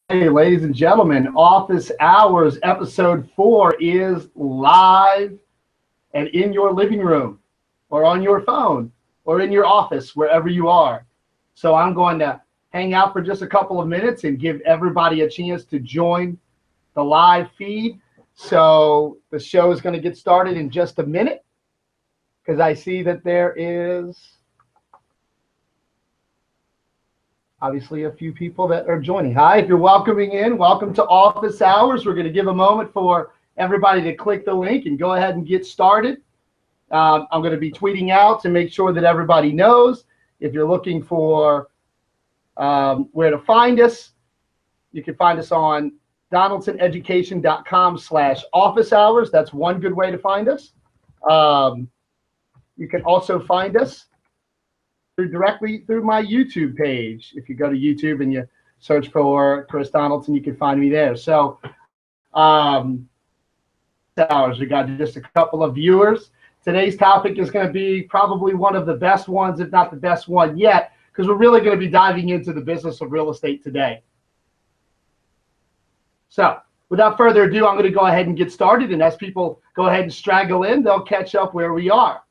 Hey, ladies and gentlemen, Office Hours episode 4 is live and in your living room or on your phone or in your office, wherever you are. So I'm going to hang out for just a couple of minutes and give everybody a chance to join the live feed. So the show is going to get started in just a minute because I see that there is obviously a few people that are joining. Hi, if you're welcoming in, welcome to Office Hours. We're going to give a moment for everybody to click the link and go ahead and get started. I'm going to be tweeting out to make sure that everybody knows. If you're looking for where to find us, you can find us on donaldsoneducation.com/office hours. That's one good way to find us. You can also find us directly through my YouTube page. If you go to YouTube and you search for Chris Donaldson, you can find me there. So hours, we got just a couple of viewers. Today's topic is going to be probably one of the best ones, if not the best one yet, because we're really going to be diving into the business of real estate today. So without further ado, I'm going to go ahead and get started, and as people go ahead and straggle in, they'll catch up where we are.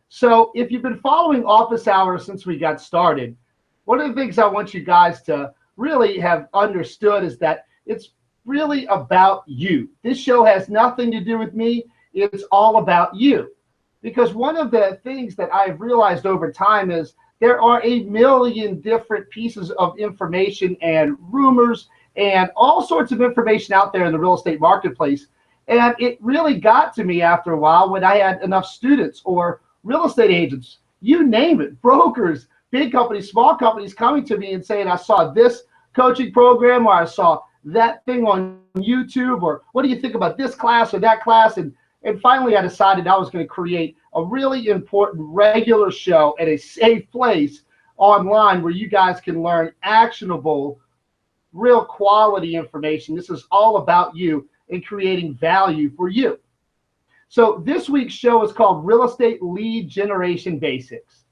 So if you've been following Office Hours since we got started, one of the things I want you guys to really have understood is that it's really about you. This show has nothing to do with me. It's all about you. Because one of the things that I've realized over time is there are a million different pieces of information and rumors and all sorts of information out there in the real estate marketplace. And it really got to me after a while when I had enough students or real estate agents, you name it, brokers, big companies, small companies coming to me and saying, I saw this coaching program, or I saw that thing on YouTube, or what do you think about this class or that class? And finally I decided I was going to create a really important regular show at a safe place online where you guys can learn actionable, real quality information. This is all about you and creating value for you. So this week's show is called Real Estate Lead Generation Basics.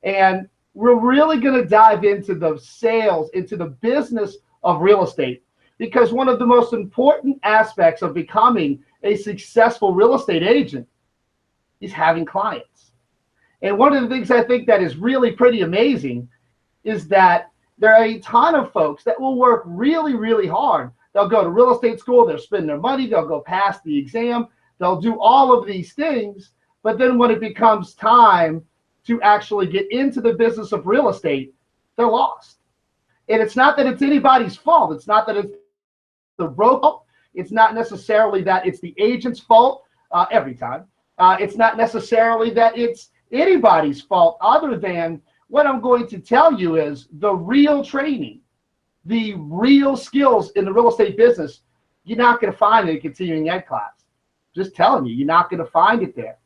And we're really going to dive into the sales, into the business of real estate, because one of the most important aspects of becoming a successful real estate agent is having clients. And one of the things I think that is really pretty amazing is that there are a ton of folks that will work really, really hard. They'll go to real estate school, they'll spend their money, they'll go pass the exam, they'll do all of these things, but then when it becomes time to actually get into the business of real estate, they're lost. And it's not that it's anybody's fault. It's not that it's the broker fault. It's not necessarily that it's the agent's fault every time. It's not necessarily that it's anybody's fault, other than what I'm going to tell you is the real training, the real skills in the real estate business, you're not going to find in a continuing ed class. Just telling you, you're not going to find it there.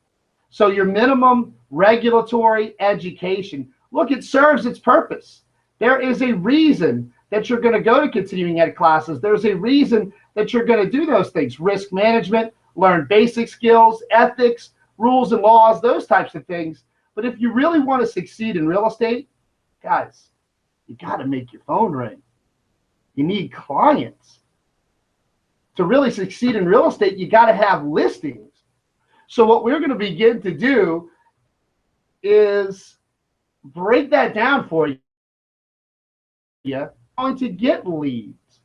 So your minimum regulatory education, look, it serves its purpose. There is a reason that you're going to go to continuing ed classes. There's a reason that you're going to do those things. Risk management, learn basic skills, ethics, rules and laws, those types of things. But if you really want to succeed in real estate, guys, you got to make your phone ring. You need clients. To really succeed in real estate, you got to have listings. So what we're going to begin to do is break that down for you. You're going to get leads,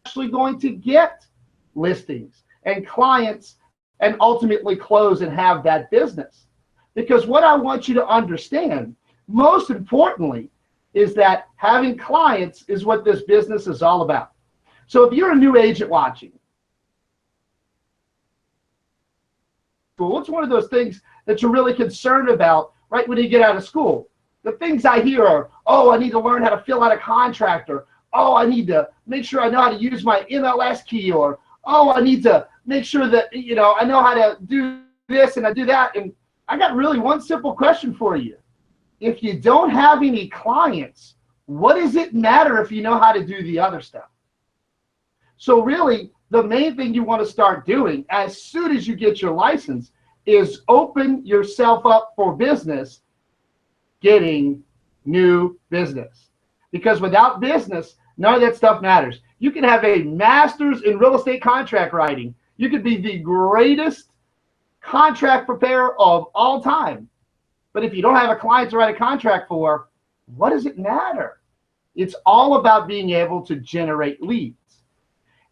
actually going to get listings and clients, and ultimately close and have that business. Because what I want you to understand, most importantly, is that having clients is what this business is all about. So if you're a new agent watching, what's one of those things that you're really concerned about right when you get out of school? The things I hear are, oh, I need to learn how to fill out a contract, or, oh, I need to make sure I know how to use my MLS key, or, oh, I need to make sure that, I know how to do this and I do that. And I got really one simple question for you. If you don't have any clients, what does it matter if you know how to do the other stuff? So really, the main thing you want to start doing as soon as you get your license is open yourself up for business, getting new business. Because without business, none of that stuff matters. You can have a master's in real estate contract writing. You could be the greatest contract preparer of all time. But if you don't have a client to write a contract for, what does it matter? It's all about being able to generate leads.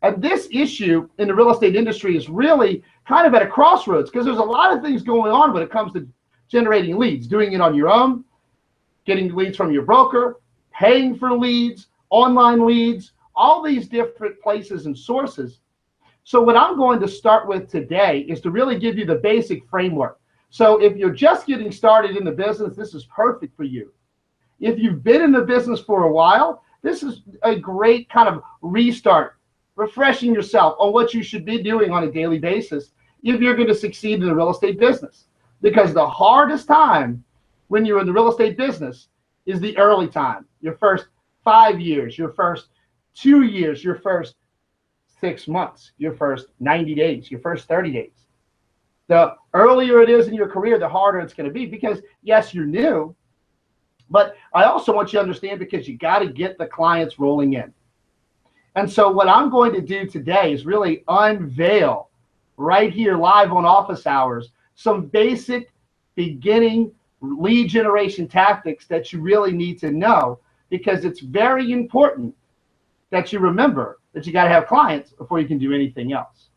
And this issue in the real estate industry is really kind of at a crossroads because there's a lot of things going on when it comes to generating leads, doing it on your own, getting leads from your broker, paying for leads, online leads, all these different places and sources. So what I'm going to start with today is to really give you the basic framework. So if you're just getting started in the business, this is perfect for you. If you've been in the business for a while, this is a great kind of restart, refreshing yourself on what you should be doing on a daily basis if you're going to succeed in the real estate business. Because the hardest time when you're in the real estate business is the early time, your first 5 years, your first 2 years, your first 6 months, your first 90 days, your first 30 days. The earlier it is in your career, the harder it's going to be because, yes, you're new, but I also want you to understand because you got to get the clients rolling in. And so what I'm going to do today is really unveil right here live on office hours some basic beginning lead generation tactics that you really need to know because it's very important that you remember that you got to have clients before you can do anything else.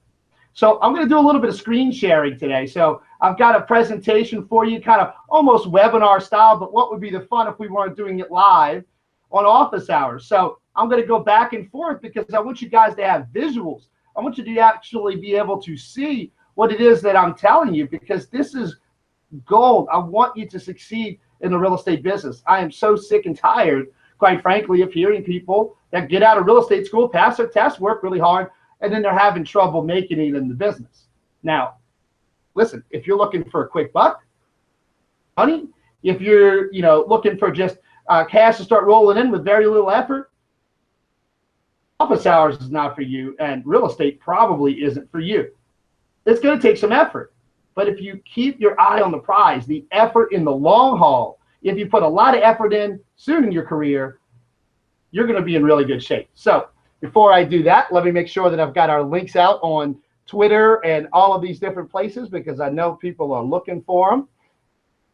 So I'm going to do a little bit of screen sharing today. So I've got a presentation for you, kind of almost webinar style, but what would be the fun if we weren't doing it live on office hours? So I'm going to go back and forth because I want you guys to have visuals. I want you to actually be able to see what it is that I'm telling you because this is gold. I want you to succeed in the real estate business. I am so sick and tired, quite frankly, of hearing people that get out of real estate school, pass their tests, work really hard, and then they're having trouble making it in the business. Now, listen, if you're looking for a quick buck, money, if you're looking for just cash to start rolling in with very little effort, office hours is not for you, and real estate probably isn't for you. It's going to take some effort. But if you keep your eye on the prize, the effort in the long haul, if you put a lot of effort in soon in your career, you're going to be in really good shape. So before I do that, let me make sure that I've got our links out on Twitter and all of these different places because I know people are looking for them.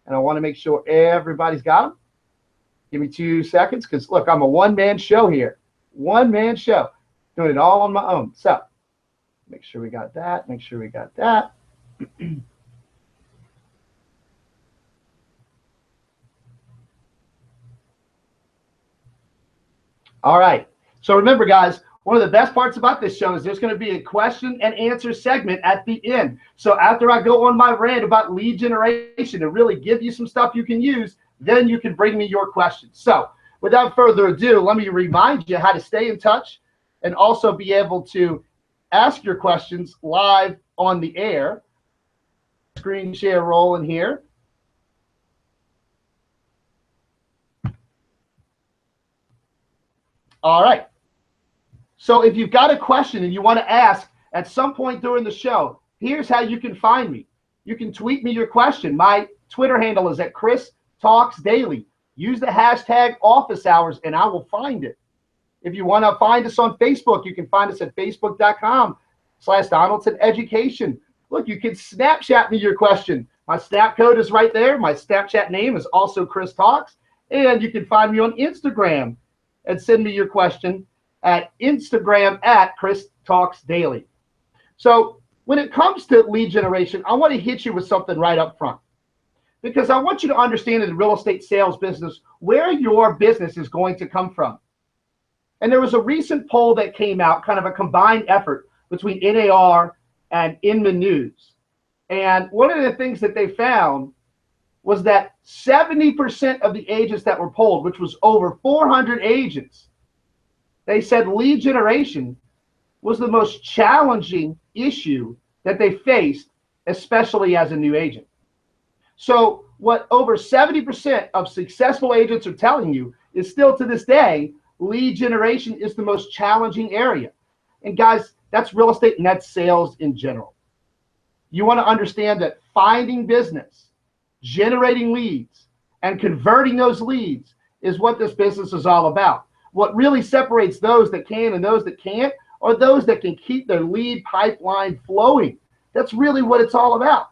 And I want to make sure everybody's got them. Give me 2 seconds because, look, I'm a one-man show here. One-man show. Doing it all on my own. So make sure we got that. Make sure we got that. All right. So remember, guys, one of the best parts about this show is there's going to be a question and answer segment at the end. So after I go on my rant about lead generation to really give you some stuff you can use, then you can bring me your questions. So without further ado, let me remind you how to stay in touch and also be able to ask your questions live on the air. Screen share rolling here. All right. So if you've got a question and you want to ask at some point during the show, here's how you can find me. You can tweet me your question. My Twitter handle is at Chris Talks Daily. Use the hashtag office hours and I will find it. If you want to find us on Facebook, you can find us at facebook.com/Donaldson Education. Look, you can Snapchat me your question. My Snap code is right there. My Snapchat name is also Chris Talks. And you can find me on Instagram and send me your question at Instagram at Chris Talks Daily. So when it comes to lead generation, I want to hit you with something right up front because I want you to understand in the real estate sales business where your business is going to come from. And there was a recent poll that came out, kind of a combined effort between NAR and In the News. And one of the things that they found was that 70% of the agents that were polled, which was over 400 agents, they said lead generation was the most challenging issue that they faced, especially as a new agent. So what over 70% of successful agents are telling you is still to this day, lead generation is the most challenging area. And guys, that's real estate and that's sales in general. You want to understand that finding business, generating leads, and converting those leads is what this business is all about. What really separates those that can and those that can't are those that can keep their lead pipeline flowing. That's really what it's all about.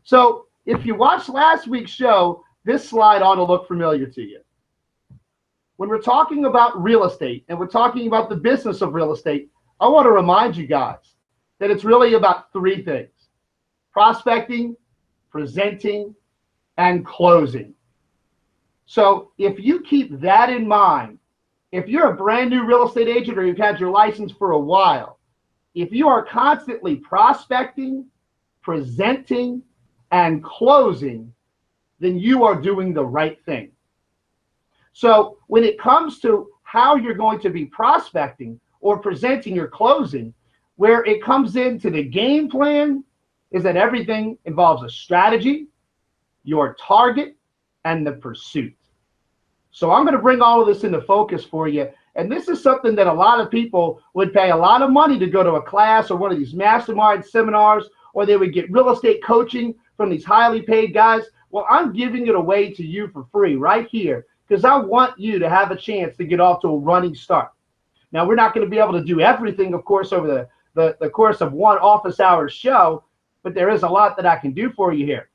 So if you watched last week's show, this slide ought to look familiar to you. When we're talking about real estate and we're talking about the business of real estate, I want to remind you guys that it's really about three things: prospecting, presenting, and closing. So if you keep that in mind, if you're a brand new real estate agent or you've had your license for a while, if you are constantly prospecting, presenting, and closing, then you are doing the right thing. So when it comes to how you're going to be prospecting or presenting or closing, where it comes into the game plan is that everything involves a strategy, your target, and the pursuit. So I'm going to bring all of this into focus for you. And this is something that a lot of people would pay a lot of money to go to a class or one of these mastermind seminars, or they would get real estate coaching from these highly paid guys. Well, I'm giving it away to you for free right here because I want you to have a chance to get off to a running start. Now, we're not going to be able to do everything, of course, over the course of one office hour show, but there is a lot that I can do for you here.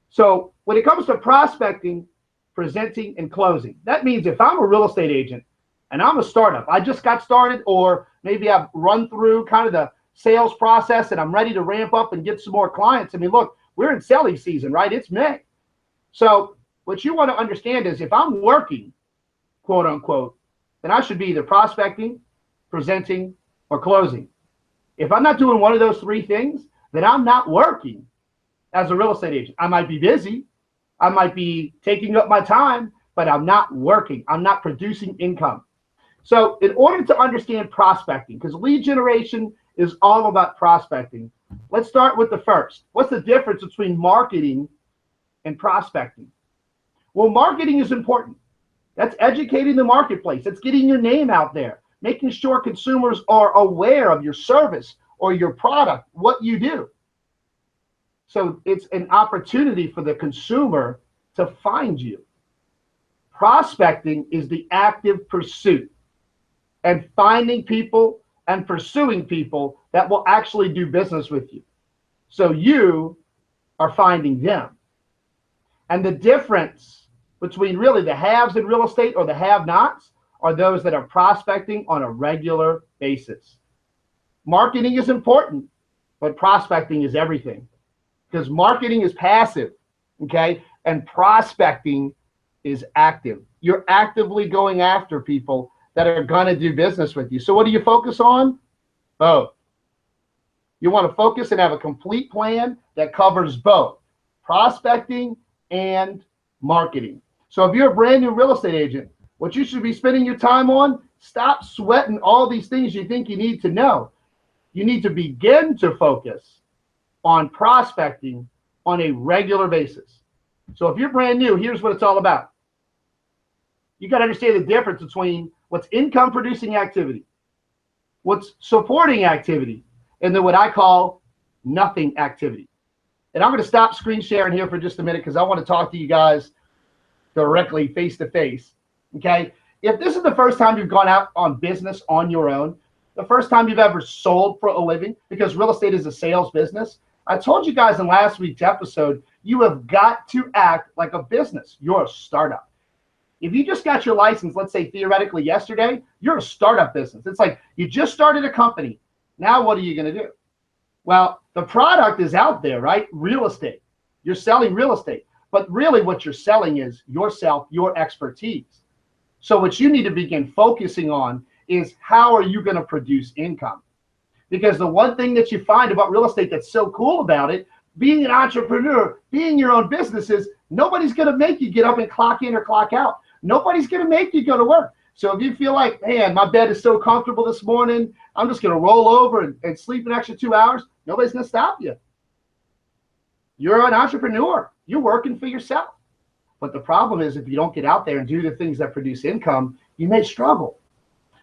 So when it comes to prospecting, presenting, and closing, that means if I'm a real estate agent and I'm a startup, I just got started, or maybe I've run through kind of the sales process and I'm ready to ramp up and get some more clients. I mean, look, we're in selling season, right? It's May. So what you want to understand is if I'm working, quote unquote, then I should be either prospecting, presenting, or closing. If I'm not doing one of those three things, then I'm not working as a real estate agent. I might be busy, I might be taking up my time, but I'm not working. I'm not producing income. So in order to understand prospecting, because lead generation is all about prospecting, let's start with the first. What's the difference between marketing and prospecting? Well, marketing is important. That's educating the marketplace. That's getting your name out there, making sure consumers are aware of your service or your product, what you do. So it's an opportunity for the consumer to find you. Prospecting is the active pursuit and finding people and pursuing people that will actually do business with you. So you are finding them. And the difference between really the haves in real estate or the have-nots are those that are prospecting on a regular basis. Marketing is important, but prospecting is everything. Because marketing is passive, okay? And prospecting is active. You're actively going after people that are going to do business with you. So what do you focus on? Both. You want to focus and have a complete plan that covers both prospecting and marketing. So if you're a brand new real estate agent, what you should be spending your time on, stop sweating all these things you think you need to know. You need to begin to focus on prospecting on a regular basis. So if you're brand new, here's what it's all about. You got to understand the difference between what's income producing activity, what's supporting activity, and then what I call nothing activity. And I'm going to stop screen sharing here for just a minute because I want to talk to you guys directly face to face. Okay. If this is the first time you've gone out on business on your own, the first time you've ever sold for a living, because real estate is a sales business, I told you guys in last week's episode, you have got to act like a business. You're a startup. If you just got your license, let's say theoretically yesterday, you're a startup business. It's like you just started a company. Now what are you going to do? Well, the product is out there, right? Real estate. You're selling real estate. But really what you're selling is yourself, your expertise. So what you need to begin focusing on is how are you going to produce income? Because the one thing that you find about real estate that's so cool about it, being an entrepreneur, being your own business, is nobody's going to make you get up and clock in or clock out. Nobody's going to make you go to work. So if you feel like, man, my bed is so comfortable this morning, I'm just going to roll over and sleep an extra 2 hours, nobody's going to stop you. You're an entrepreneur. You're working for yourself. But the problem is if you don't get out there and do the things that produce income, you may struggle.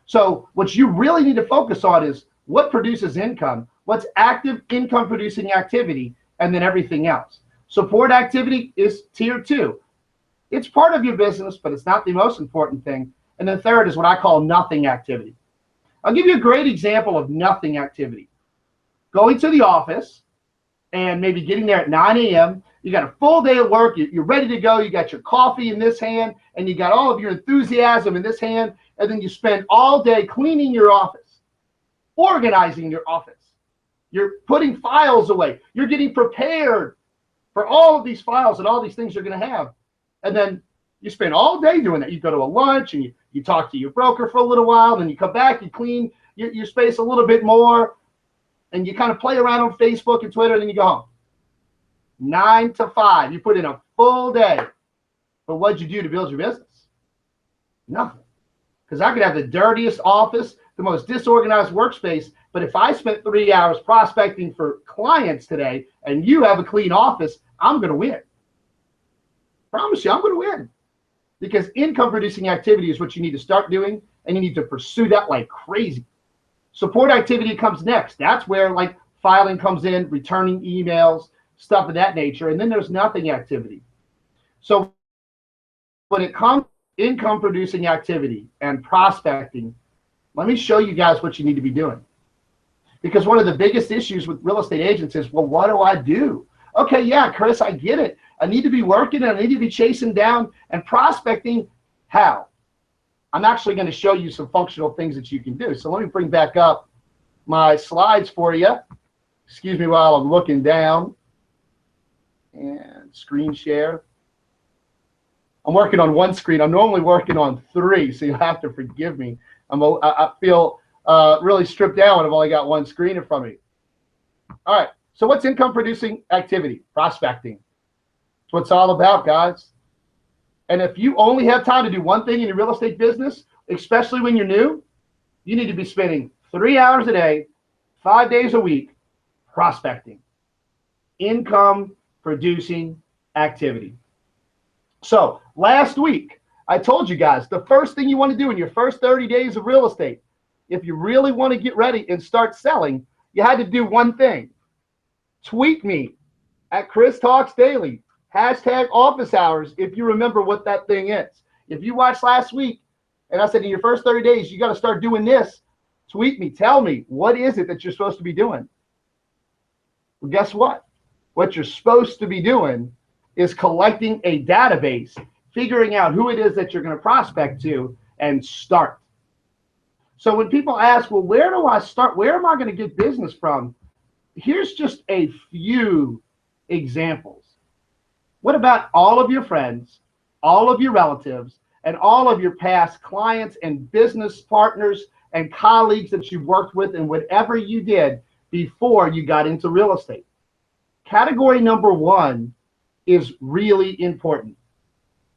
So what you really need to focus on is what produces income, what's active income producing activity, and then everything else. Support activity is tier 2. It's part of your business, but it's not the most important thing. And then third is what I call nothing activity. I'll give you a great example of nothing activity. Going to the office and maybe getting there at 9 a.m. You got a full day of work. You're ready to go. You got your coffee in this hand, and you got all of your enthusiasm in this hand. And then you spend all day cleaning your office, organizing your office. You're putting files away. You're getting prepared for all of these files and all these things you're going to have. And then you spend all day doing that. You go to a lunch and you talk to your broker for a little while. Then you come back, you clean your space a little bit more, and you kind of play around on Facebook and Twitter, and then you go home. 9 to 5. You put in a full day. But what'd you do to build your business? Nothing. Because I could have the dirtiest office, the most disorganized workspace, but if I spent 3 hours prospecting for clients today and you have a clean office, I'm going to win. Promise you, I'm going to win. Because income producing activity is what you need to start doing, and you need to pursue that like crazy. Support activity comes next. That's where like filing comes in, returning emails, stuff of that nature, and then there's nothing activity. So when it comes to income producing activity and prospecting, let me show you guys what you need to be doing. Because one of the biggest issues with real estate agents is, well, what do I do? Okay, yeah, Chris, I get it. I need to be working and I need to be chasing down and prospecting. How? I'm actually going to show you some functional things that you can do. So let me bring back up my slides for you. Excuse me while I'm looking down. And screen share. I'm working on one screen. I'm normally working on 3, so you'll have to forgive me. I feel really stripped down when I've only got one screen in front of me. All right, so what's income producing activity? Prospecting. That's what it's all about, guys. And if you only have time to do one thing in your real estate business, especially when you're new, you need to be spending 3 hours a day, 5 days a week, prospecting. Income producing activity. So last week, I told you guys the first thing you want to do in your first 30 days of real estate, if you really want to get ready and start selling, you had to do one thing. Tweet me at Chris Talks Daily, #office hours, if you remember what that thing is. If you watched last week and I said in your first 30 days, you got to start doing this, tweet me, tell me, what is it that you're supposed to be doing? Well, guess what? What you're supposed to be doing is collecting a database, figuring out who it is that you're going to prospect to, and start. So when people ask, well, where do I start? Where am I going to get business from? Here's just a few examples. What about all of your friends, all of your relatives, and all of your past clients and business partners and colleagues that you've worked with and whatever you did before you got into real estate? Category number 1 is really important.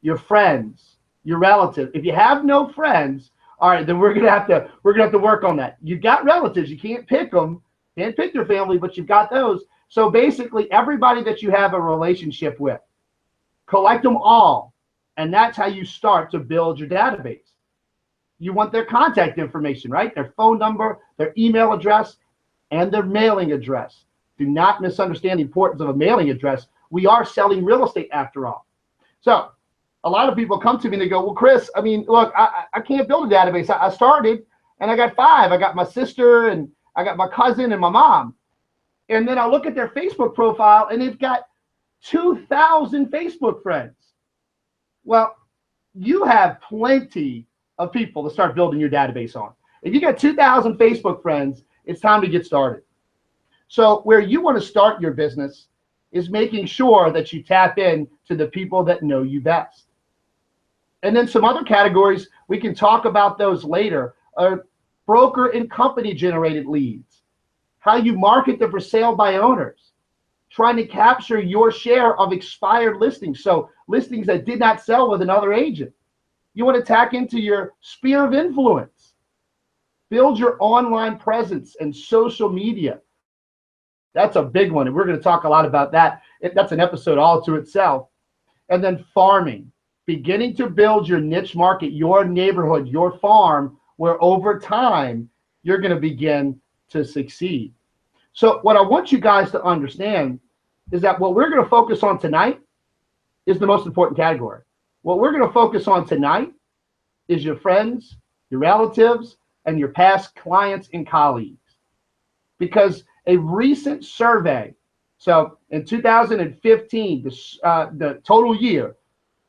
Your friends, your relatives. If you have no friends, all right, then we're gonna have to work on that. You've got relatives, you can't pick them, can't pick your family, but you've got those. So basically, everybody that you have a relationship with, collect them all, and that's how you start to build your database. You want their contact information, right? Their phone number, their email address, and their mailing address. Do not misunderstand the importance of a mailing address. We are selling real estate after all. So a lot of people come to me and they go, well, Chris, I mean, look, I can't build a database. I started and I got 5. I got my sister and I got my cousin and my mom. And then I look at their Facebook profile and they've got 2,000 Facebook friends. Well, you have plenty of people to start building your database on. If you got 2,000 Facebook friends, it's time to get started. So where you want to start your business is making sure that you tap in to the people that know you best. And then some other categories, we can talk about those later, are broker and company generated leads, how you market them for sale by owners, trying to capture your share of expired listings, so listings that did not sell with another agent. You want to tack into your sphere of influence, build your online presence and social media. That's a big one, and we're going to talk a lot about that. That's an episode all to itself. And then farming, beginning to build your niche market, your neighborhood, your farm, where over time you're going to begin to succeed. So what I want you guys to understand is that what we're going to focus on tonight is the most important category. What we're going to focus on tonight is your friends, your relatives, and your past clients and colleagues. Because a recent survey, so in 2015, the total year,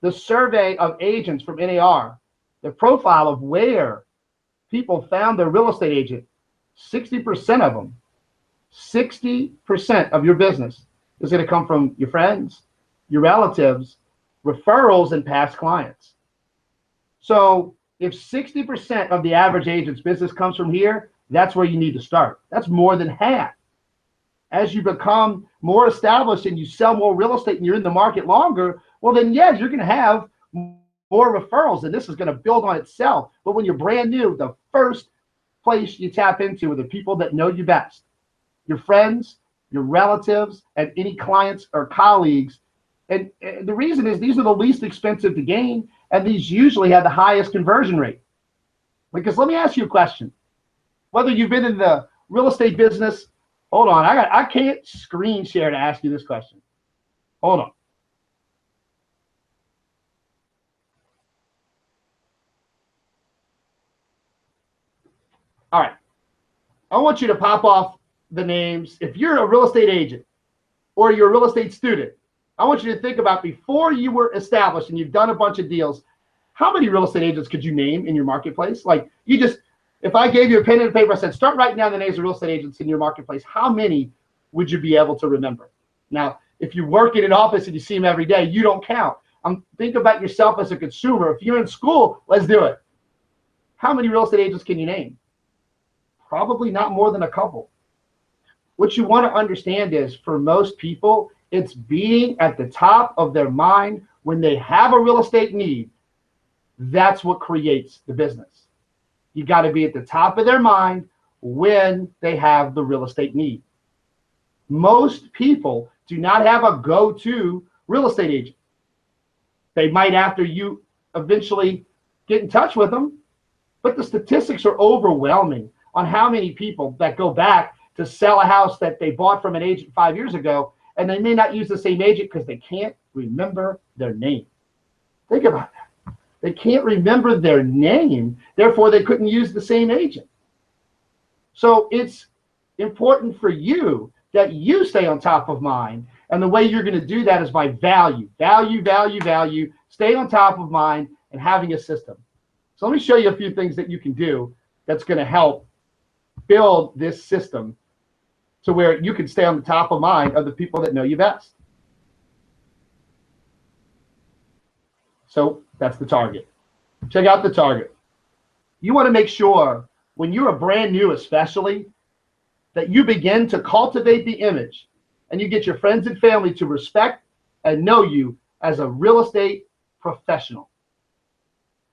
the survey of agents from NAR, the profile of where people found their real estate agent, 60% of them, 60% of your business is going to come from your friends, your relatives, referrals, and past clients. So if 60% of the average agent's business comes from here, that's where you need to start. That's more than half. As you become more established and you sell more real estate and you're in the market longer, well then, yes, you're going to have more referrals and this is going to build on itself. But when you're brand new, the first place you tap into are the people that know you best. Your friends, your relatives, and any clients or colleagues. And the reason is these are the least expensive to gain, and these usually have the highest conversion rate. Because let me ask you a question. Whether you've been in the real estate business, hold on, I can't screen share to ask you this question. Hold on. All right. I want you to pop off the names. If you're a real estate agent or you're a real estate student, I want you to think about before you were established and you've done a bunch of deals, how many real estate agents could you name in your marketplace? Like you just, if I gave you a pen and a paper, I said, start writing down the names of real estate agents in your marketplace, how many would you be able to remember? Now, if you work in an office and you see them every day, you don't count. Think about yourself as a consumer. If you're in school, let's do it. How many real estate agents can you name? Probably not more than a couple. What you want to understand is for most people, it's being at the top of their mind when they have a real estate need. That's what creates the business. You got to be at the top of their mind when they have the real estate need. Most people do not have a go-to real estate agent. They might after you eventually get in touch with them, but the statistics are overwhelming on how many people that go back to sell a house that they bought from an agent 5 years ago, and they may not use the same agent because they can't remember their name. Think about that. They can't remember their name, therefore they couldn't use the same agent. So it's important for you that you stay on top of mind, and the way you're going to do that is by value, stay on top of mind and having a system. So let me show you a few things that you can do that's going to help build this system to where you can stay on the top of mind of the people that know you best. So that's the target. Check out the target. You want to make sure when you're a brand new especially that you begin to cultivate the image and you get your friends and family to respect and know you as a real estate professional.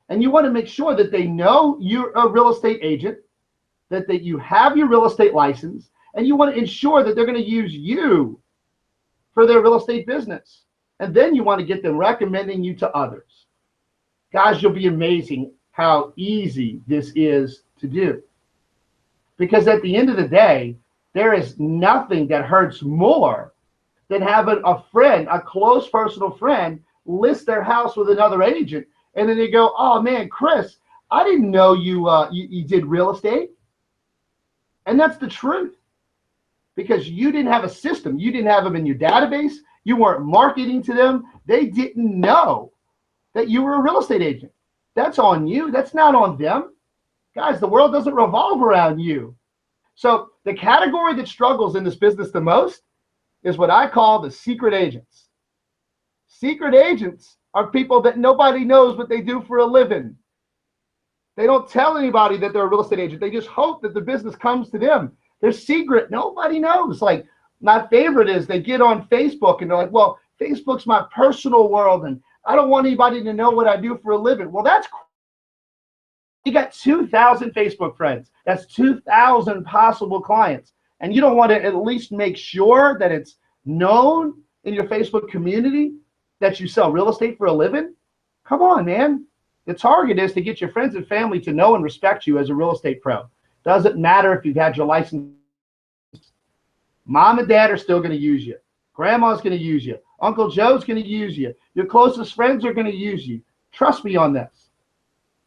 And you want to make sure that they know you're a real estate agent, that you have your real estate license, and you want to ensure that they're going to use you for their real estate business. And then you want to get them recommending you to others. Guys, you'll be amazing how easy this is to do. Because at the end of the day, there is nothing that hurts more than having a friend, a close personal friend, list their house with another agent. And then they go, oh man, Chris, I didn't know you did real estate. And that's the truth. Because you didn't have a system. You didn't have them in your database. You weren't marketing to them. They didn't know that you were a real estate agent. That's on you. That's not on them. Guys, the world doesn't revolve around you. So the category that struggles in this business the most is what I call the secret agents. Secret agents are people that nobody knows what they do for a living. They don't tell anybody that they're a real estate agent. They just hope that the business comes to them. They're secret. Nobody knows. Like my favorite is they get on Facebook and they're like, well, Facebook's my personal world and I don't want anybody to know what I do for a living. Well, that's cool. You got 2,000 Facebook friends. That's 2,000 possible clients. And you don't want to at least make sure that it's known in your Facebook community that you sell real estate for a living? Come on, man. The target is to get your friends and family to know and respect you as a real estate pro. Doesn't matter if you've had your license. Mom and dad are still going to use you. Grandma's going to use you. Uncle Joe's going to use you. Your closest friends are going to use you. Trust me on this.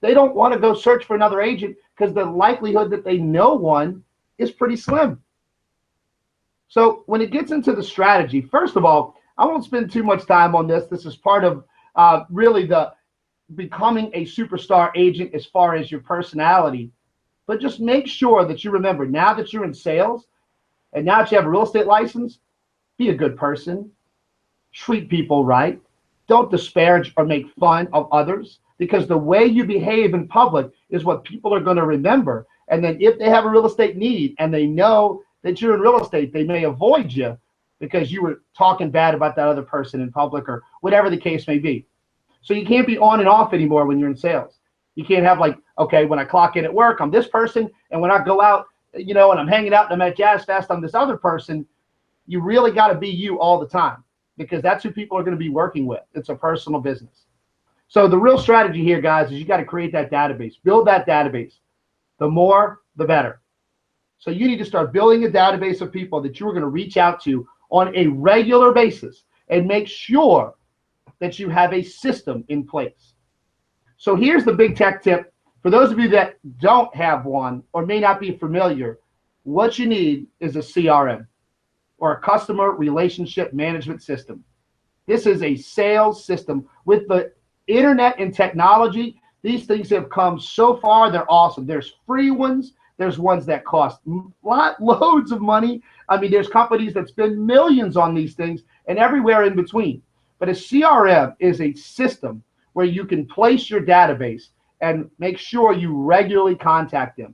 They don't want to go search for another agent because the likelihood that they know one is pretty slim. So when it gets into the strategy, first of all, I won't spend too much time on this. This is part of really the becoming a superstar agent as far as your personality. But just make sure that you remember, now that you're in sales and now that you have a real estate license, be a good person. Treat people right. Don't disparage or make fun of others, because the way you behave in public is what people are going to remember. And then if they have a real estate need and they know that you're in real estate, they may avoid you because you were talking bad about that other person in public or whatever the case may be. So you can't be on and off anymore when you're in sales. You can't have like, okay, when I clock in at work, I'm this person. And when I go out, and I'm hanging out and I'm at Jazz Fest, I'm this other person. You really got to be you all the time, because that's who people are going to be working with. It's a personal business. So the real strategy here, guys, is you got to create that database, build that database. The more, the better. So you need to start building a database of people that you're going to reach out to on a regular basis and make sure that you have a system in place. So here's the big tech tip. For those of you that don't have one or may not be familiar, what you need is a CRM, or a customer relationship management system. This is a sales system. With the internet and technology, these things have come so far. They're awesome. There's free ones. There's ones that cost loads of money. I mean, there's companies that spend millions on these things and everywhere in between. But a CRM is a system where you can place your database and make sure you regularly contact them.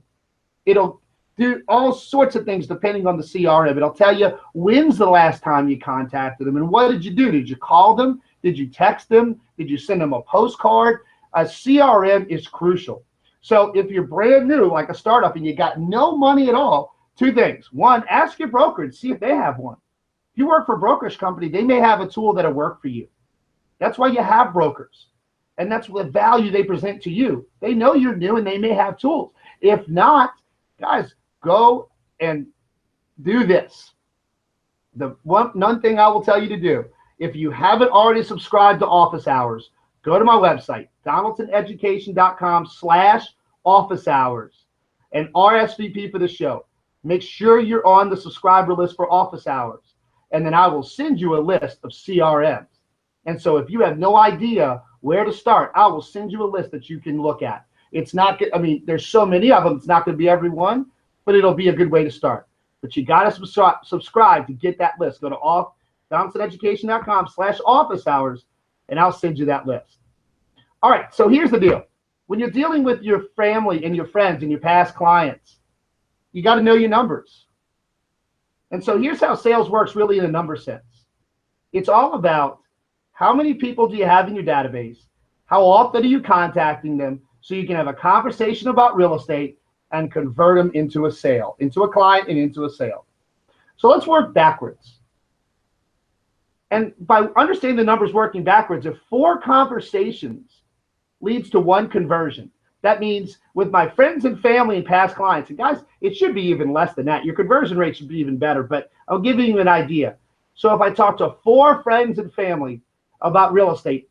It'll do all sorts of things depending on the CRM. It'll tell you when's the last time you contacted them and what did you do? Did you call them? Did you text them? Did you send them a postcard? A CRM is crucial. So if you're brand new, like a startup, and you got no money at all, two things. One, ask your broker and see if they have one. If you work for a brokerage company, they may have a tool that'll work for you. That's why you have brokers. And that's the value they present to you. They know you're new and they may have tools. If not, guys, go and do this. The one thing I will tell you to do, if you haven't already subscribed to Office Hours, go to my website, donaldsoneducation.com/office hours, and RSVP for the show. Make sure you're on the subscriber list for Office Hours, and then I will send you a list of CRMs. And so if you have no idea where to start, I will send you a list that you can look at. It's not, I mean, there's so many of them, it's not going to be every one, but it'll be a good way to start. But you got to subscribe to get that list. Go to donaldsoneducation.com/office hours, and I'll send you that list. All right, so here's the deal. When you're dealing with your family and your friends and your past clients, you got to know your numbers. And so here's how sales works really in a number sense. It's all about how many people do you have in your database, how often are you contacting them, so you can have a conversation about real estate and convert them into a sale, into a client and into a sale. So let's work backwards. And by understanding the numbers working backwards, if 4 conversations leads to 1 conversion, that means with my friends and family and past clients, and guys, it should be even less than that. Your conversion rate should be even better, but I'll give you an idea. So if I talk to 4 friends and family about real estate,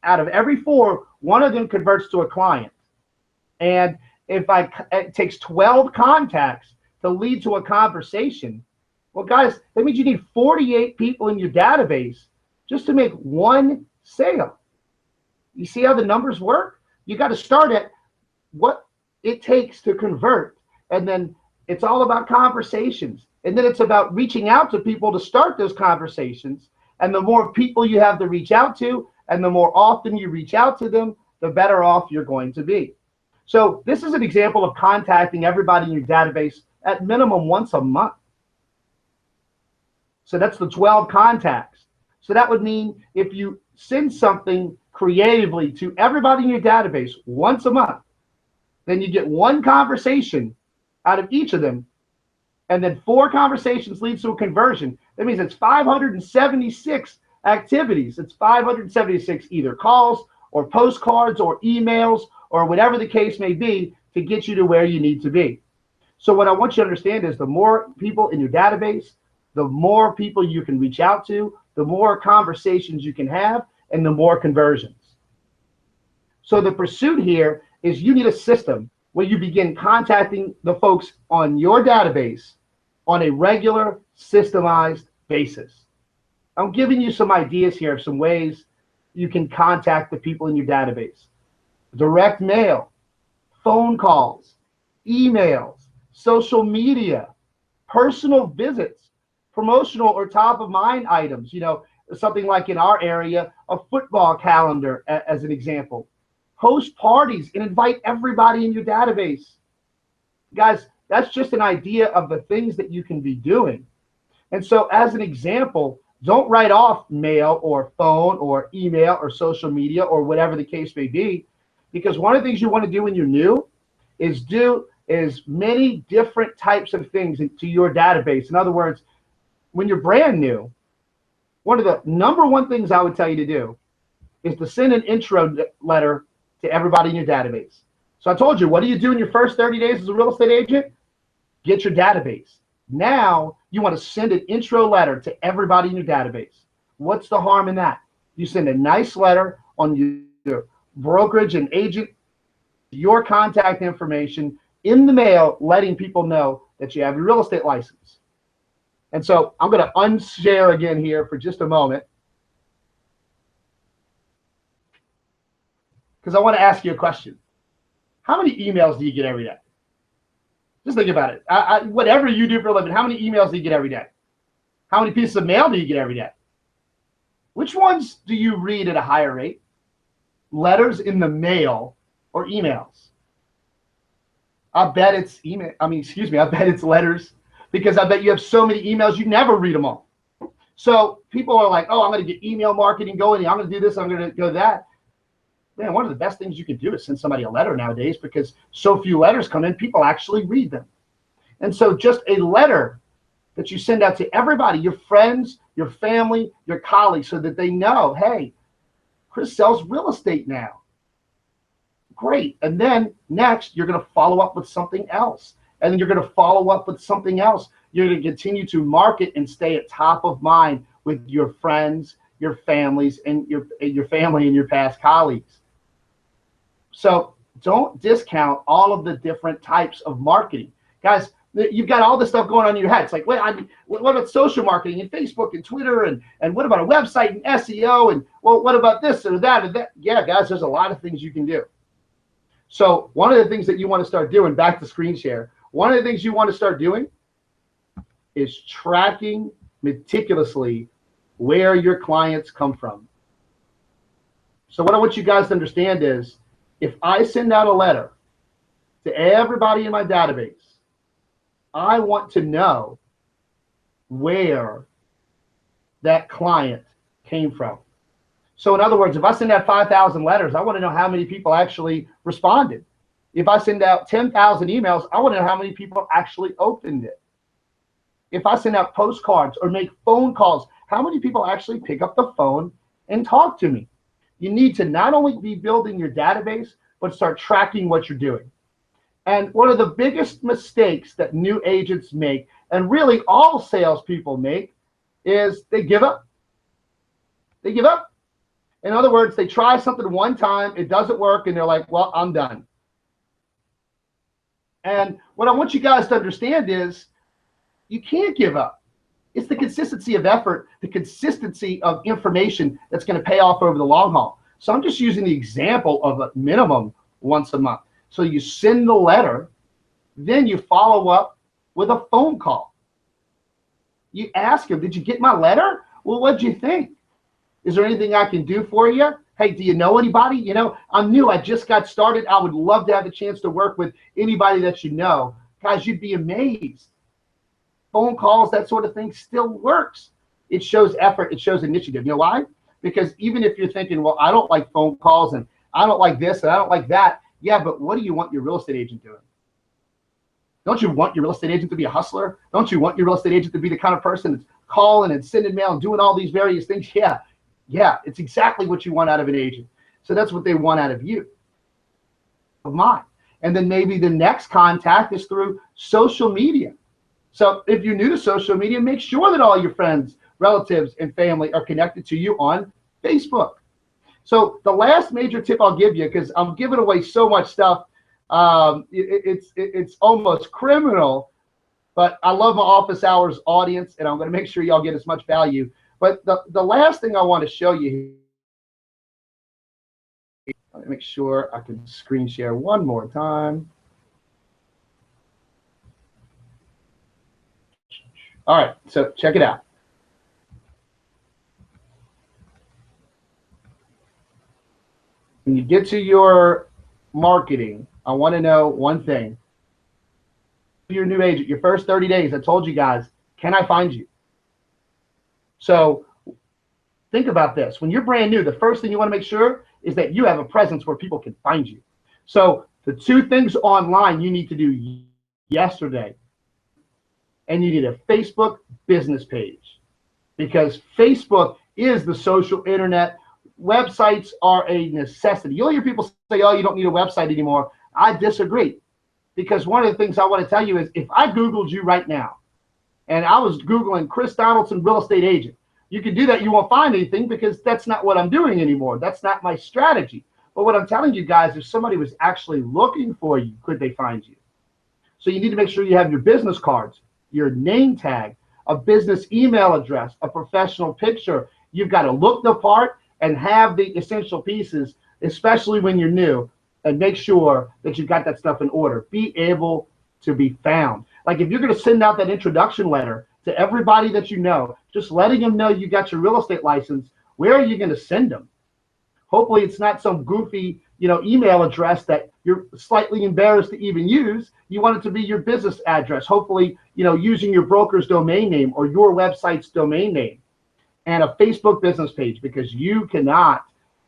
out of every 4, 1 of them converts to a client. And if it takes 12 contacts to lead to a conversation, well, guys, that means you need 48 people in your database just to make 1 sale. You see how the numbers work? You got to start at what it takes to convert. And then it's all about conversations. And then it's about reaching out to people to start those conversations. And the more people you have to reach out to, and the more often you reach out to them, the better off you're going to be. So this is an example of contacting everybody in your database at minimum once a month. So that's the 12 contacts. So that would mean if you send something creatively to everybody in your database once a month, then you get 1 conversation out of each of them, and then 4 conversations leads to a conversion. That means it's 576 activities. It's 576 either calls or postcards or emails or whatever the case may be to get you to where you need to be. So what I want you to understand is the more people in your database, the more people you can reach out to, the more conversations you can have, and the more conversions. So the pursuit here is you need a system where you begin contacting the folks on your database on a regular, systemized basis. I'm giving you some ideas here of some ways you can contact the people in your database. Direct mail, phone calls, emails, social media, personal visits, promotional or top of mind items, something like in our area, a football calendar as an example. Host parties and invite everybody in your database. Guys, that's just an idea of the things that you can be doing. And so as an example, don't write off mail or phone or email or social media or whatever the case may be, because one of the things you want to do when you're new is do as many different types of things into your database. In other words, when you're brand new, one of the number one things I would tell you to do is to send an intro letter to everybody in your database. So I told you, what do you do in your first 30 days as a real estate agent? Get your database. Now you want to send an intro letter to everybody in your database. What's the harm in that? You send a nice letter on your brokerage and agent, your contact information in the mail, letting people know that you have your real estate license. And so I'm going to unshare again here for just a moment, because I want to ask you a question. How many emails do you get every day? Just think about it. Whatever you do for a living, how many emails do you get every day? How many pieces of mail do you get every day? Which ones do you read at a higher rate? Letters in the mail or emails? I bet it's email. I bet it's letters, because I bet you have so many emails you never read them all. So people are like, oh, I'm going to get email marketing going. I'm going to do this. I'm going to go that. Man, one of the best things you can do is send somebody a letter nowadays, because so few letters come in, people actually read them. And so just a letter that you send out to everybody, your friends, your family, your colleagues, so that they know, hey, Chris sells real estate now. Great. And then next, you're going to follow up with something else. And then you're going to follow up with something else. You're going to continue to market and stay at top of mind with your friends, your families, and your family and your past colleagues. So don't discount all of the different types of marketing. Guys, you've got all this stuff going on in your head. It's like, wait, what about social marketing and Facebook and Twitter and what about a website and SEO and, well, what about this or that or that? Yeah, guys, there's a lot of things you can do. So one of the things that you want to start doing, back to screen share, one of the things you want to start doing is tracking meticulously where your clients come from. So what I want you guys to understand is, if I send out a letter to everybody in my database, I want to know where that client came from. So in other words, if I send out 5,000 letters, I want to know how many people actually responded. If I send out 10,000 emails, I want to know how many people actually opened it. If I send out postcards or make phone calls, how many people actually pick up the phone and talk to me? You need to not only be building your database, but start tracking what you're doing. And one of the biggest mistakes that new agents make, and really all salespeople make, is they give up. They give up. In other words, they try something one time, it doesn't work, and they're like, well, I'm done. And what I want you guys to understand is you can't give up. It's the consistency of effort, the consistency of information that's going to pay off over the long haul. So I'm just using the example of a minimum once a month. So you send the letter, then you follow up with a phone call. You ask them, did you get my letter? Well, what'd you think? Is there anything I can do for you? Hey, do you know anybody? I'm new. I just got started. I would love to have a chance to work with anybody that you know. Guys, you'd be amazed. Phone calls, that sort of thing still works. It shows effort. It shows initiative. You know why? Because even if you're thinking, well, I don't like phone calls and I don't like this and I don't like that. Yeah, but what do you want your real estate agent doing? Don't you want your real estate agent to be a hustler? Don't you want your real estate agent to be the kind of person that's calling and sending mail and doing all these various things? Yeah, it's exactly what you want out of an agent. So that's what they want out of you, of mine. And then maybe the next contact is through social media. So if you're new to social media, make sure that all your friends, relatives, and family are connected to you on Facebook. So the last major tip I'll give you, because I'm giving away so much stuff, it's almost criminal, but I love my office hours audience, and I'm going to make sure y'all get as much value. But the last thing I want to show you, let me make sure I can screen share one more time. All right, so check it out. When you get to your marketing, I want to know one thing. You're a new agent, your first 30 days, I told you guys, can I find you? So think about this. When you're brand new, the first thing you want to make sure is that you have a presence where people can find you. So the two things online you need to do yesterday, and you need a Facebook business page, because Facebook is the social internet. Websites are a necessity. You'll hear people say, oh, you don't need a website anymore. I disagree, because one of the things I want to tell you is, if I Googled you right now, and I was Googling Chris Donaldson, real estate agent, you can do that. You won't find anything, because that's not what I'm doing anymore. That's not my strategy. But what I'm telling you guys, if somebody was actually looking for you, could they find you? So you need to make sure you have your business cards, your name tag, a business email address, a professional picture. You've got to look the part and have the essential pieces, especially when you're new, and make sure that you've got that stuff in order. Be able to be found. Like if you're going to send out that introduction letter to everybody that you know, just letting them know you got your real estate license, where are you going to send them? Hopefully it's not some goofy, email address that you're slightly embarrassed to even use. You want it to be your business address. Hopefully, using your broker's domain name or your website's domain name, and a Facebook business page, because you cannot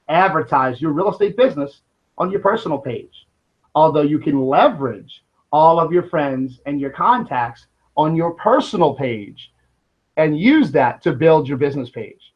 advertise your real estate business on your personal page. Although you can leverage all of your friends and your contacts on your personal page and use that to build your business page.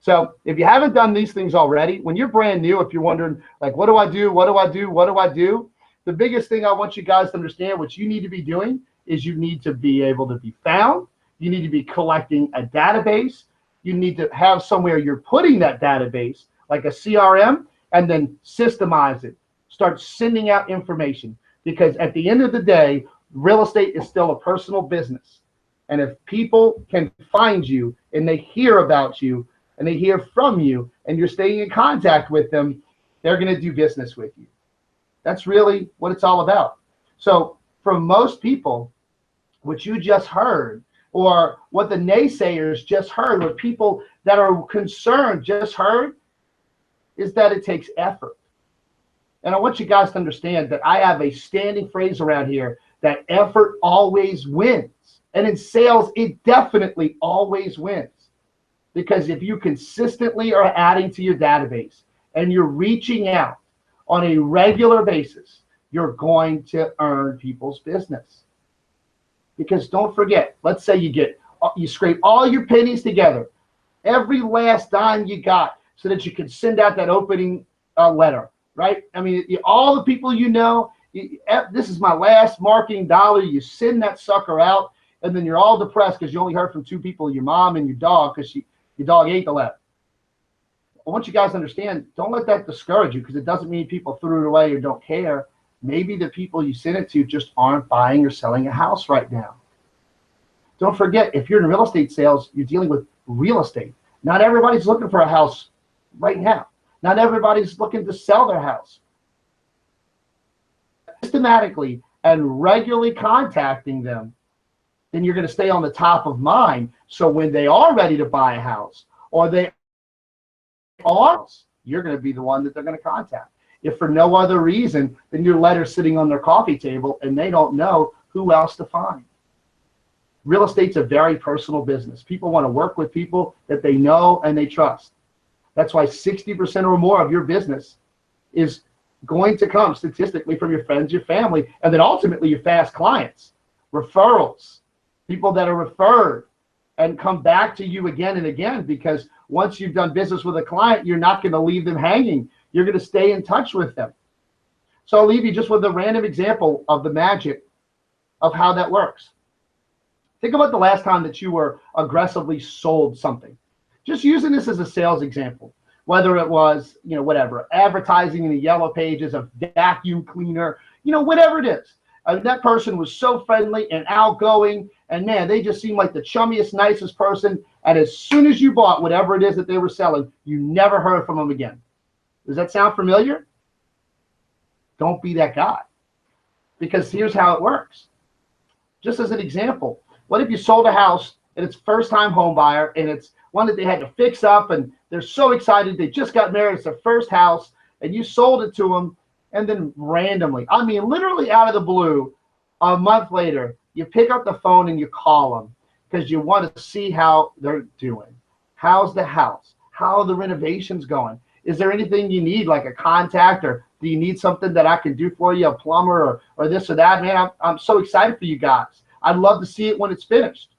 So if you haven't done these things already, when you're brand new, if you're wondering, like, what do I do? What do I do? What do I do? The biggest thing I want you guys to understand, what you need to be doing, is you need to be able to be found. You need to be collecting a database. You need to have somewhere you're putting that database, like a CRM, and then systemize it. Start sending out information, because at the end of the day, real estate is still a personal business. And if people can find you and they hear about you and they hear from you and you're staying in contact with them, they're going to do business with you. That's really what it's all about. So for most people, what you just heard, or what the naysayers just heard, what people that are concerned just heard, is that it takes effort. And I want you guys to understand that I have a standing phrase around here, that effort always wins. And in sales, it definitely always wins. Because if you consistently are adding to your database and you're reaching out on a regular basis, you're going to earn people's business. Because don't forget, let's say you scrape all your pennies together, every last dime you got, so that you can send out that opening letter, right? I mean, all the people this is my last marketing dollar. You send that sucker out, and then you're all depressed because you only heard from two people, your mom and your dog, because your dog ate the letter. I want you guys to understand, don't let that discourage you, because it doesn't mean people threw it away or don't care. Maybe the people you sent it to just aren't buying or selling a house right now. Don't forget, if you're in real estate sales, you're dealing with real estate. Not everybody's looking for a house right now. Not everybody's looking to sell their house. Systematically and regularly contacting them, then you're going to stay on the top of mind. So when they are ready to buy a house, or they are, you're going to be the one that they're going to contact. If for no other reason than your letter's sitting on their coffee table and they don't know who else to find. Real estate's a very personal business. People want to work with people that they know and they trust. That's why 60% or more of your business is going to come statistically from your friends, your family, and then ultimately your fast clients, referrals, people that are referred and come back to you again and again, because once you've done business with a client, you're not going to leave them hanging. You're going to stay in touch with them. So I'll leave you just with a random example of the magic of how that works. Think about the last time that you were aggressively sold something. Just using this as a sales example. whether it was, whatever, advertising in the yellow pages of vacuum cleaner, whatever it is. That person was so friendly and outgoing, and man, they just seemed like the chummiest, nicest person. And as soon as you bought whatever it is that they were selling, you never heard from them again. Does that sound familiar? Don't be that guy. Because here's how it works. Just as an example, what if you sold a house and it's first-time home buyer and it's one that they had to fix up and they're so excited, they just got married, it's their first house, and you sold it to them, and then randomly, I mean literally out of the blue, a month later, you pick up the phone and you call them because you want to see how they're doing. How's the house? How are the renovations going? Is there anything you need, like a contact, or do you need something that I can do for you, a plumber or this or that? Man, I'm so excited for you guys. I'd love to see it when it's finished.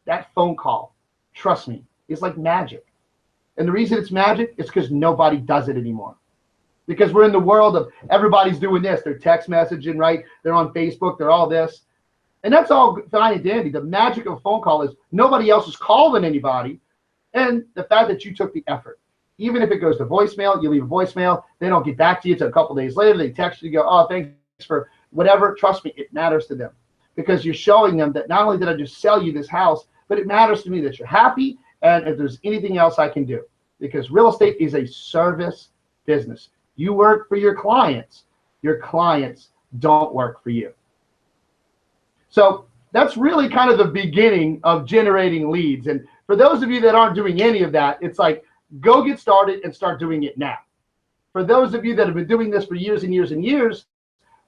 That phone call, trust me, is like magic. And the reason it's magic is because nobody does it anymore. Because we're in the world of everybody's doing this. They're text messaging, right? They're on Facebook. They're all this. And that's all fine and dandy. The magic of a phone call is nobody else is calling anybody. And the fact that you took the effort. Even if it goes to voicemail, you leave a voicemail. They don't get back to you until a couple days later. They text you, go, oh, thanks for whatever. Trust me, it matters to them. Because you're showing them that not only did I just sell you this house, but it matters to me that you're happy and if there's anything else I can do. Because real estate is a service business. You work for your clients. Your clients don't work for you. So that's really kind of the beginning of generating leads. And for those of you that aren't doing any of that, it's like, go get started and start doing it now. For those of you that have been doing this for years and years and years,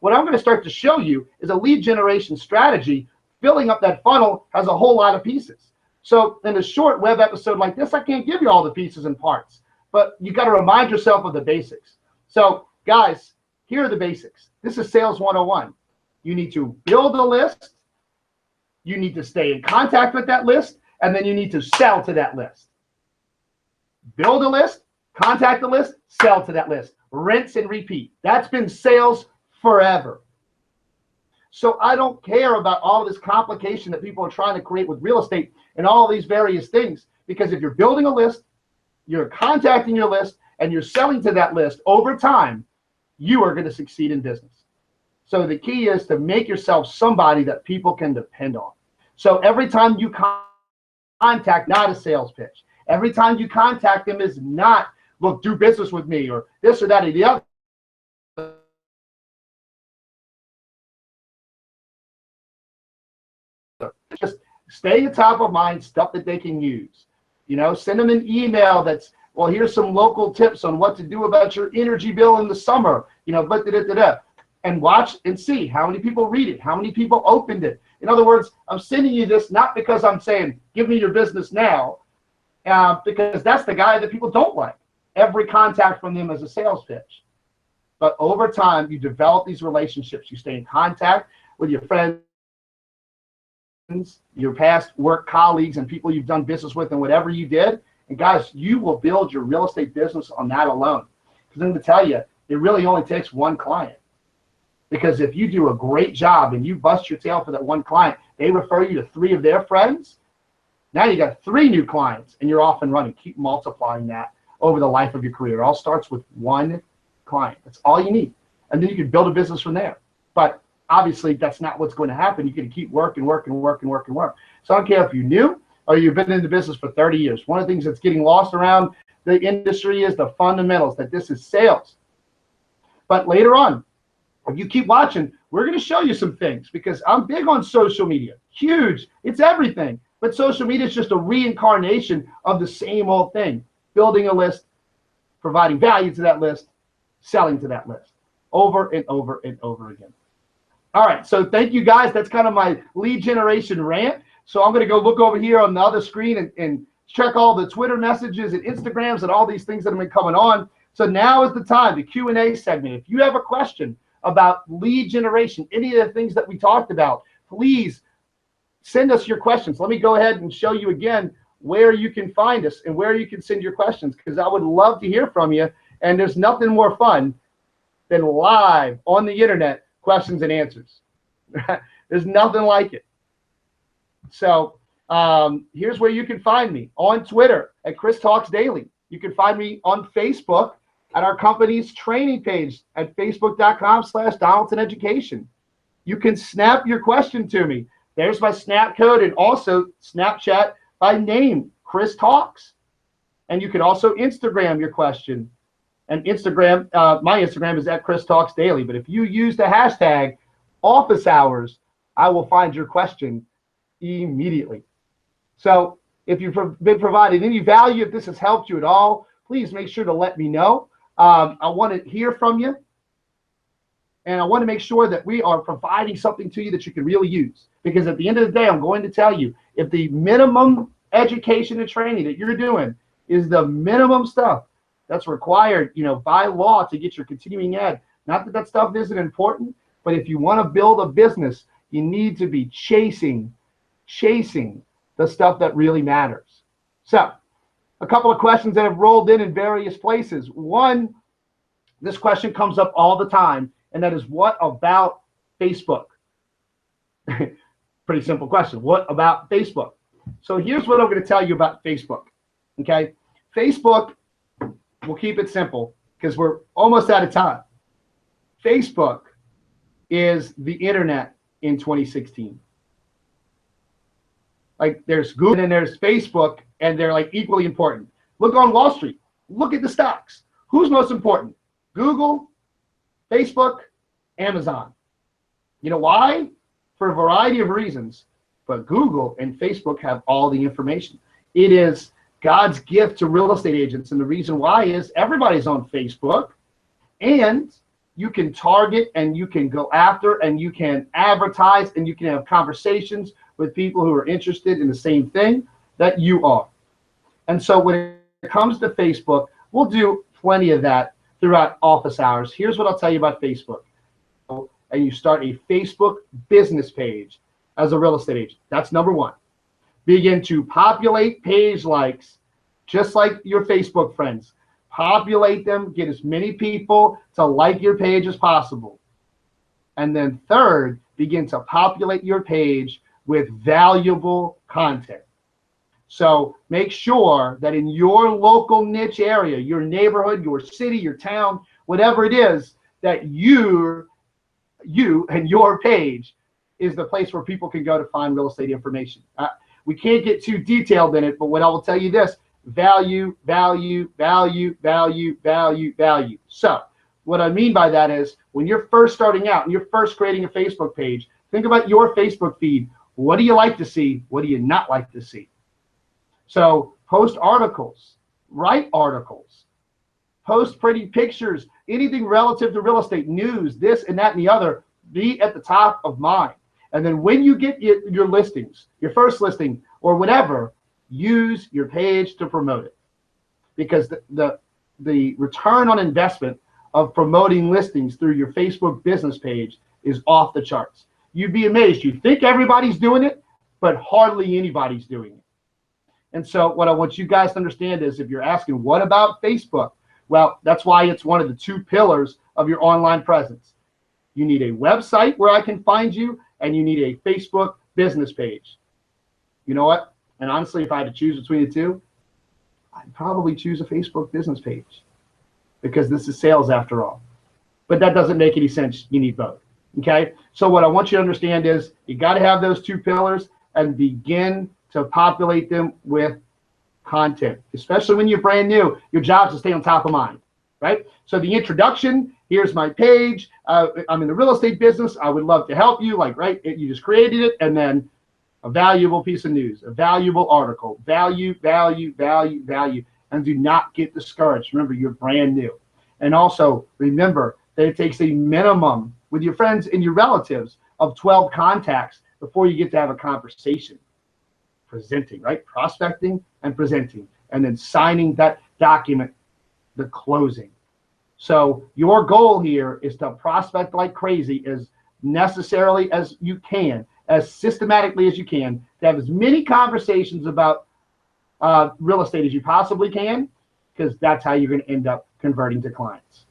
what I'm going to start to show you is a lead generation strategy. Filling up that funnel has a whole lot of pieces. So in a short web episode like this, I can't give you all the pieces and parts, but you got to remind yourself of the basics. So guys, here are the basics. This is Sales 101. You need to build a list. You need to stay in contact with that list, and then you need to sell to that list. Build a list, contact the list, sell to that list. Rinse and repeat. That's been sales forever. So I don't care about all this complication that people are trying to create with real estate and all these various things, because if you're building a list, you're contacting your list, and you're selling to that list over time, you are going to succeed in business. So the key is to make yourself somebody that people can depend on. So every time you contact, not a sales pitch. Every time you contact them is not, look, do business with me, or this or that or the other. Just stay top of mind, stuff that they can use. Send them an email that's, well, here's some local tips on what to do about your energy bill in the summer, and watch and see how many people read it, how many people opened it. In other words, I'm sending you this not because I'm saying, give me your business now, because that's the guy that people don't like. Every contact from them is a sales pitch. But over time, you develop these relationships. You stay in contact with your friends, your past work colleagues, and people you've done business with, and whatever you did. And guys, you will build your real estate business on that alone. Because I'm going to tell you, it really only takes one client. Because if you do a great job and you bust your tail for that one client, they refer you to 3 of their friends. Now you got 3 new clients and you're off and running. Keep multiplying that over the life of your career. It all starts with one client. That's all you need. And then you can build a business from there. But obviously that's not what's going to happen. You're going to keep working. So I don't care if you're new or you've been in the business for 30 years. One of the things that's getting lost around the industry is the fundamentals, that this is sales. But later on, if you keep watching, we're going to show you some things, because I'm big on social media. Huge. It's everything. But social media is just a reincarnation of the same old thing. Building a list, providing value to that list, selling to that list over and over and over again. All right. So thank you, guys. That's kind of my lead generation rant. So I'm going to go look over here on the other screen and check all the Twitter messages and Instagrams and all these things that have been coming on. So now is the time, the Q&A segment. If you have a question about lead generation, any of the things that we talked about, please send us your questions. Let me go ahead and show you again where you can find us and where you can send your questions, because I would love to hear from you. And there's nothing more fun than live on the internet questions and answers. There's nothing like it. So here's where you can find me on Twitter at Chris Talks Daily. You can find me on Facebook at our company's training page at facebook.com/Donaldson Education. You can snap your question to me. There's my snap code, and also Snapchat by name, Chris Talks. And you can also Instagram your question. And Instagram, my Instagram is at Chris Talks Daily. But if you use the hashtag office hours, I will find your question immediately. So if you've been provided any value, if this has helped you at all, please make sure to let me know. I want to hear from you. And I want to make sure that we are providing something to you that you can really use. Because at the end of the day, I'm going to tell you, if the minimum education and training that you're doing is the minimum stuff that's required, by law to get your continuing ed, not that that stuff isn't important, but if you want to build a business, you need to be chasing the stuff that really matters. So, a couple of questions that have rolled in various places. One, this question comes up all the time, and that is, what about Facebook? Pretty simple question. What about Facebook? So here's what I'm going to tell you about Facebook. Okay? Facebook, we'll keep it simple because we're almost out of time. Facebook is the internet in 2016. Like, there's Google and there's Facebook, and they're like equally important. Look on Wall Street. Look at the stocks. Who's most important? Google, Facebook, Amazon. You know why? For a variety of reasons. But Google and Facebook have all the information. It is God's gift to real estate agents. And the reason why is everybody's on Facebook, and you can target and you can go after and you can advertise and you can have conversations with people who are interested in the same thing that you are. And so when it comes to Facebook, we'll do plenty of that throughout office hours. Here's what I'll tell you about Facebook. And you start a Facebook business page as a real estate agent. That's number one. Begin to populate page likes, just like your Facebook friends. Populate them, get as many people to like your page as possible. And then third, begin to populate your page with valuable content. So make sure that in your local niche area, your neighborhood, your city, your town, whatever it is, that you and your page is the place where people can go to find real estate information. We can't get too detailed in it, but what I will tell you this: value, value, value, value, value, value. So what I mean by that is, when you're first starting out and you're first creating a Facebook page, think about your Facebook feed. What do you like to see? What do you not like to see? So post articles, write articles, post pretty pictures, anything relative to real estate, news, this and that and the other, be at the top of mind. And then when you get your listings, your first listing or whatever, use your page to promote it. Because the return on investment of promoting listings through your Facebook business page is off the charts. You'd be amazed. You think everybody's doing it, but hardly anybody's doing it. And so what I want you guys to understand is, if you're asking, what about Facebook? Well, that's why it's one of the two pillars of your online presence. You need a website where I can find you, and you need a Facebook business page. You know what? And honestly, if I had to choose between the two, I'd probably choose a Facebook business page, because this is sales after all. But that doesn't make any sense. You need both. Okay? So what I want you to understand is, you got to have those two pillars and begin to populate them with content, especially when you're brand new. Your job is to stay on top of mind, right? So the introduction, here's my page. I'm in the real estate business. I would love to help you. Like, right? You just created it, and then a valuable piece of news, a valuable article, value, value, value, value. And do not get discouraged. Remember, you're brand new. And also remember that it takes a minimum with your friends and your relatives of 12 contacts before you get to have a conversation. Presenting, right? Prospecting and presenting, and then signing that document, the closing. So your goal here is to prospect like crazy, as necessarily as you can, as systematically as you can, to have as many conversations about real estate as you possibly can, because that's how you're going to end up converting to clients.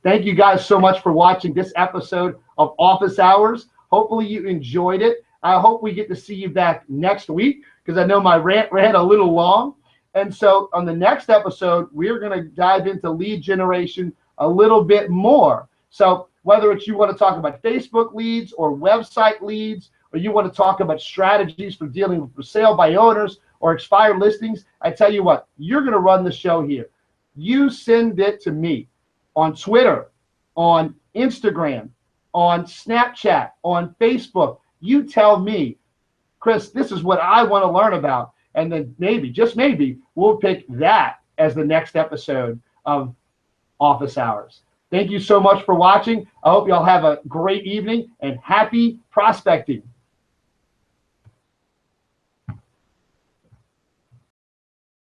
Thank you guys so much for watching this episode of Office Hours. Hopefully you enjoyed it. I hope we get to see you back next week, because I know my rant ran a little long. And so on the next episode, we're going to dive into lead generation a little bit more. So whether it's you want to talk about Facebook leads or website leads, or you want to talk about strategies for dealing with for sale by owners or expired listings, I tell you what, you're going to run the show here. You send it to me on Twitter, on Instagram, on Snapchat, on Facebook. You tell me, Chris, this is what I want to learn about. And then maybe, just maybe, we'll pick that as the next episode of Office Hours. Thank you so much for watching. I hope y'all have a great evening and happy prospecting.